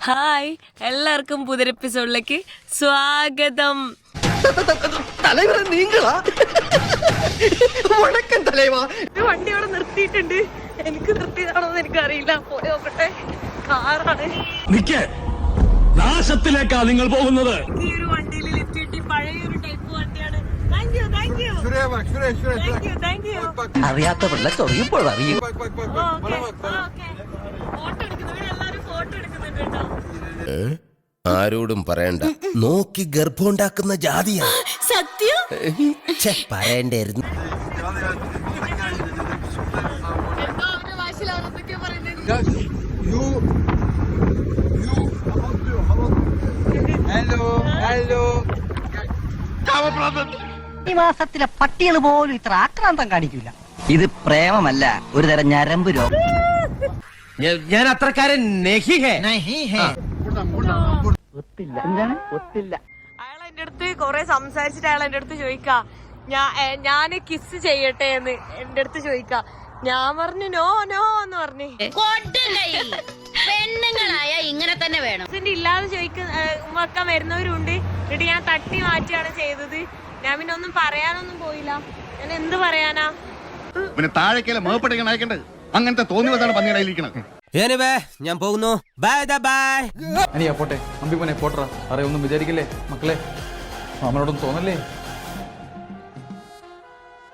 Hi, എല്ലാവർക്കും പുതിയ എപ്പിസോഡിലേക്ക് സ്വാഗതം. വണ്ടി അവിടെ നിർത്തിയിട്ടുണ്ട്. എനിക്ക് നിർത്തിയതാണോന്ന് എനിക്കറിയില്ല. പോയി നോക്കട്ടെ. കാറാണ്. നാശത്തിലേക്കാ നിങ്ങൾ പോകുന്നത്. ഈ ഒരു വണ്ടിയിൽ ലിഫ്റ്റ് കിട്ടി. പഴയൊരു ടൈപ്പ് വണ്ടിയാണ്. അറിയാത്ത പിള്ള ചൊറിയുമ്പോൾ അറിയും. ഫോട്ടോ എടുക്കുന്നവരെല്ലാരും ഫോട്ടോ എടുക്കുന്നുണ്ട് കേട്ടോ. ആരോടും പറയണ്ട, നോക്കി ഗർഭമുണ്ടാക്കുന്ന ജാതിയാ. സത്യം പറയണ്ടായിരുന്നു. എന്തോ അവരുടെ ഭാഷയിൽ അവരെന്തൊക്കെയോ പറയുന്നത്. ഈ മാസത്തിലെ പട്ടികൾ പോലും ഇത്ര ആക്രാന്തം കാണിക്കില്ല. ഇത് പ്രേമമല്ല, ഒരു തരം ഞരമ്പ് രോഗം. ഞാൻ അത്രക്കാരൻ ഒത്തില്ല. എന്താണ് ഒത്തില്ല? അയാൾ എന്റെ അടുത്ത് കൊറേ സംസാരിച്ചിട്ട് അയാൾ എന്റെ അടുത്ത് ചോദിക്കാ, ഞാന് കിസ് ചെയ്യട്ടെ എന്ന് എന്റെ അടുത്ത് ചോദിക്കാ. ഞാൻ പറഞ്ഞു നോ നോ എന്ന് പറഞ്ഞു. പെണ്ണുങ്ങളായ ഇങ്ങനെ തന്നെ വേണം. ഇതിന്റെ ഇല്ലാതെ വെക്കാൻ വരുന്നവരുണ്ട്. എന്നിട്ട് ഞാൻ തട്ടി മാറ്റിയാണ് ചെയ്തത്. ഞാൻ പിന്നെ ഒന്നും പറയാനൊന്നും പോയില്ല. ഞാൻ എന്ത് പറയാനാ? പിന്നെ താഴേക്കല്ലേ മേപ്പട്ടേക്കാൻ അയക്കണ്ടത്. അങ്ങനത്തെ തോന്നിയതാണ് പന്നിയിലിരിക്കണത്. ഞാൻ പോകുന്നു. Bye bye. അനിയാ പോട്ടെ, അമ്പി പോനെ പോട്ടറ. ഒന്നും വിചാരിക്കല്ലേ മക്കളെ, മാമനോടൊന്നും തോന്നല്ലേ.